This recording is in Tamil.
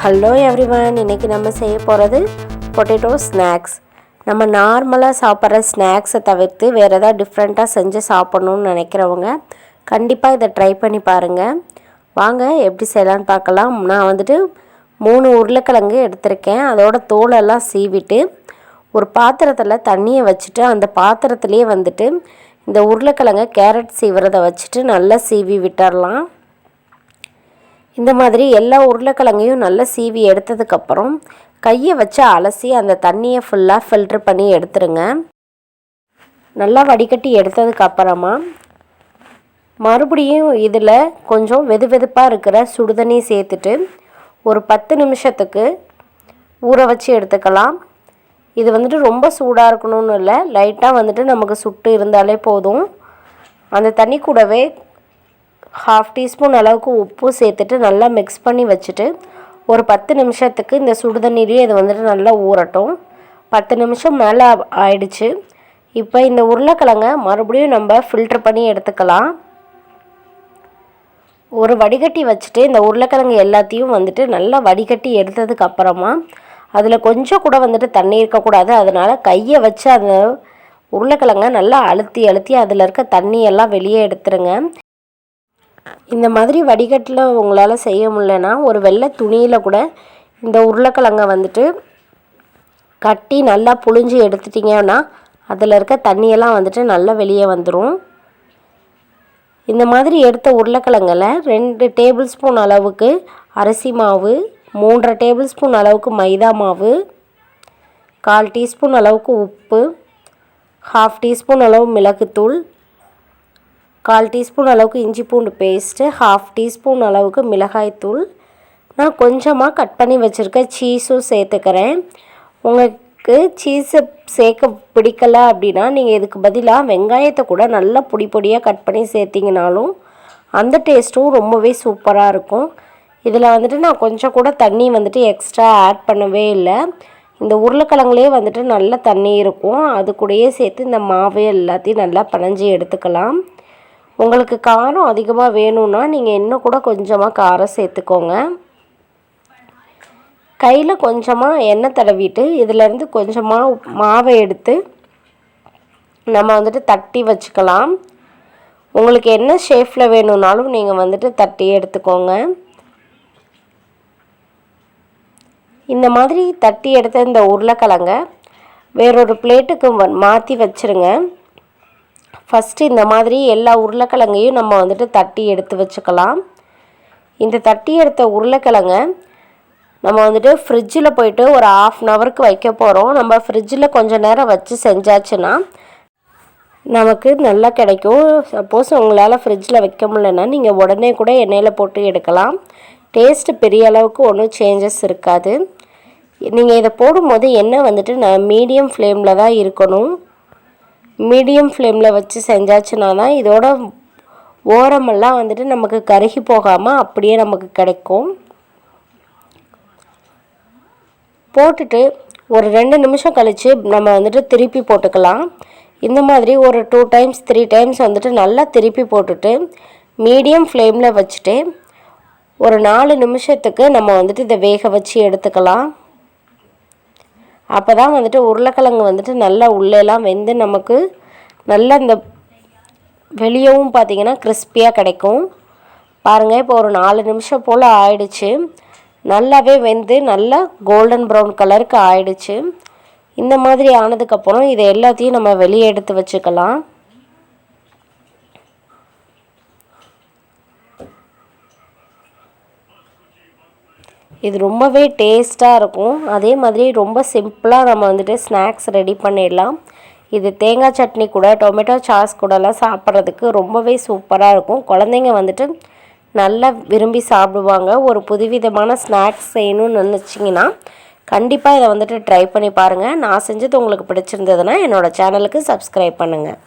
ஹலோ எவ்ரிவன், இன்றைக்கி நம்ம செய்ய போகிறது பொட்டேட்டோ ஸ்நாக்ஸ். நம்ம நார்மலாக சாப்பிட்ற ஸ்நாக்ஸை தவிர்த்து வேறு எதாவது டிஃப்ரெண்ட்டாக செஞ்சு சாப்பிட்ணுன்னு நினைக்கிறவங்க கண்டிப்பாக இதை ட்ரை பண்ணி பாருங்கள். வாங்க எப்படி செய்யலான்னு பார்க்கலாம். நான் 3 உருளைக்கிழங்கு எடுத்திருக்கேன். அதோட தோலெல்லாம் சீவிட்டு ஒரு பாத்திரத்தில் தண்ணியை வச்சுட்டு அந்த பாத்திரத்துலேயே இந்த உருளைக்கிழங்கை கேரட் சீவுறதை வச்சுட்டு நல்லா சீவி விட்டுடலாம். இந்த மாதிரி எல்லா உருளைக்கிழங்கையும் நல்லா சீவி எடுத்ததுக்கப்புறம் கையை வச்சு அலசி அந்த தண்ணியை ஃபுல்லாக ஃபில்ட்ரு பண்ணி எடுத்துருங்க. நல்லா வடிகட்டி எடுத்ததுக்கப்புறமா மறுபடியும் இதில் கொஞ்சம் வெதுப்பாக இருக்கிற சுடுதண்ணி சேர்த்துட்டு ஒரு 10 நிமிஷத்துக்கு ஊற வச்சு எடுத்துக்கலாம். இது ரொம்ப சூடாக இருக்கணும்னு இல்லை, லைட்டாக நமக்கு சுட்டு இருந்தாலே போதும். அந்த தண்ணி கூடவே 1/2 டீஸ்பூன் அளவுக்கு உப்பு சேர்த்துட்டு நல்லா மிக்ஸ் பண்ணி வச்சுட்டு ஒரு 10 நிமிஷத்துக்கு இந்த சுடுதண்ணீரையே இது நல்லா ஊறட்டும். 10 நிமிஷம் மேலே ஆயிடுச்சு. இப்போ இந்த உருளைக்கிழங்கை மறுபடியும் நம்ம ஃபில்ட்ரு பண்ணி எடுத்துக்கலாம். ஒரு வடிகட்டி வச்சுட்டு இந்த உருளைக்கிழங்கு எல்லாத்தையும் நல்லா வடிகட்டி எடுத்ததுக்கப்புறமா அதில் கொஞ்சம் கூட தண்ணி இருக்கக்கூடாது. அதனால் கையை வச்சு அந்த உருளைக்கிழங்கை நல்லா அழுத்தி அதில் இருக்க தண்ணியெல்லாம் வெளியே எடுத்துருங்க. இந்த மாதிரி வடிகட்டில் உங்களால் செய்ய முடியலன்னா ஒரு வெள்ளை துணியில் கூட இந்த உருளைக்கிழங்கை கட்டி நல்லா புழிஞ்சு எடுத்துட்டிங்கன்னா அதில் இருக்க தண்ணியெல்லாம் நல்லா வெளியே வந்துடும். இந்த மாதிரி எடுத்த உருளைக்கிழங்கில் 2 டேபிள் ஸ்பூன் அளவுக்கு அரிசி மாவு, 3 டேபிள் ஸ்பூன் அளவுக்கு மைதா மாவு, 1/4 டீஸ்பூன் அளவுக்கு உப்பு, 1/2 டீஸ்பூன் அளவு மிளகுத்தூள், 1/4 டீஸ்பூன் அளவுக்கு இஞ்சி பூண்டு பேஸ்ட்டு, 1/2 டீஸ்பூன் அளவுக்கு மிளகாய்த்தூள், நான் கொஞ்சமாக கட் பண்ணி வச்சுருக்க சீஸும் சேர்த்துக்கிறேன். உங்களுக்கு சீஸை சேர்க்க பிடிக்கலை அப்படின்னா நீங்கள் இதுக்கு பதிலாக வெங்காயத்தை கூட நல்லா பொடியாக கட் பண்ணி சேர்த்திங்கனாலும் அந்த டேஸ்ட்டும் ரொம்பவே சூப்பராக இருக்கும். இதில் நான் கொஞ்சம் கூட தண்ணி எக்ஸ்ட்ரா ஆட் பண்ணவே இல்லை. இந்த உருளைக்கிழங்குலேயே நல்ல தண்ணி இருக்கும். அது கூடயே சேர்த்து இந்த மாவு எல்லாத்தையும் நல்லா பிணைஞ்சி எடுத்துக்கலாம். உங்களுக்கு காரம் அதிகமாக வேணும்னா நீங்கள் இன்னும் கூட கொஞ்சமாக காரம் சேர்த்துக்கோங்க. கையில் கொஞ்சமாக எண்ணெய் தடவிட்டு இதிலேருந்து கொஞ்சமாக மாவை எடுத்து நம்ம தட்டி வச்சுக்கலாம். உங்களுக்கு என்ன ஷேப்பில் வேணும்னாலும் நீங்கள் தட்டி எடுத்துக்கோங்க. இந்த மாதிரி தட்டி எடுத்த இந்த உருளைக்கிழங்கை வேறொரு பிளேட்டுக்கு மாற்றி வச்சுருங்க. ஃபஸ்ட்டு இந்த மாதிரி எல்லா உருளைக்கிழங்கையும் நம்ம தட்டி எடுத்து வச்சுக்கலாம். இந்த தட்டி எடுத்த உருளைக்கிழங்கை நம்ம ஃப்ரிட்ஜில் போயிட்டு ஒரு 1/2 ஹவருக்கு வைக்க போகிறோம். நம்ம ஃப்ரிட்ஜில் கொஞ்சம் நேரம் வச்சு செஞ்சாச்சுன்னா நமக்கு நல்லா கிடைக்கும். சப்போஸ் உங்களால் ஃப்ரிட்ஜில் வைக்க முடியலன்னா நீங்கள் உடனே கூட எண்ணெயில் போட்டு எடுக்கலாம். டேஸ்ட்டு பெரிய அளவுக்கு ஒன்றும் சேஞ்சஸ் இருக்காது. நீங்கள் இதை போடும்போது எண்ணெய் நான் மீடியம் ஃப்ளேமில் தான் இருக்கணும். மீடியம் ஃப்ளேமில் வச்சு செஞ்சாச்சுன்னா தான் இதோட ஓரமெல்லாம் நமக்கு கருகி போகாமல் அப்படியே நமக்கு கிடைக்கும். போட்டுட்டு ஒரு 2 நிமிஷம் கழித்து நம்ம திருப்பி போட்டுக்கலாம். இந்த மாதிரி ஒரு 2 டைம்ஸ் 3 டைம்ஸ் நல்லா திருப்பி போட்டுட்டு மீடியம் ஃப்ளேமில் வச்சுட்டு ஒரு 4 நிமிஷத்துக்கு நம்ம இதை வேக வச்சு எடுத்துக்கலாம். அப்போ தான் உருளைக்கிழங்கு நல்லா உள்ளெல்லாம் வெந்து நமக்கு நல்லா இந்த வெளியவும் பார்த்திங்கன்னா கிறிஸ்பியாக கிடைக்கும். பாருங்கள், இப்போ ஒரு 4 நிமிஷம் போல் ஆயிடுச்சு. நல்லாவே வெந்து நல்லா கோல்டன் ப்ரௌன் கலருக்கு ஆயிடுச்சு. இந்த மாதிரி ஆனதுக்கப்புறம் இதை எல்லாத்தையும் நம்ம வெளியே எடுத்து வச்சுக்கலாம். இது ரொம்பவே டேஸ்ட்டாக இருக்கும். அதே மாதிரி ரொம்ப சிம்பிளாக நம்ம ஸ்நாக்ஸ் ரெடி பண்ணிடலாம். இது தேங்காய் சட்னி கூட டொமேட்டோ சாஸ் கூடலாம் சாப்பிட்றதுக்கு ரொம்பவே சூப்பராக இருக்கும். குழந்தைங்க நல்லா விரும்பி சாப்பிடுவாங்க. ஒரு புதுவிதமான ஸ்நாக்ஸ் செய்யணும்னு நினச்சிங்கன்னா கண்டிப்பாக இதை ட்ரை பண்ணி பாருங்கள். நான் செஞ்சது உங்களுக்கு பிடிச்சிருந்ததுன்னா என்னோடய சேனலுக்கு சப்ஸ்கிரைப் பண்ணுங்கள்.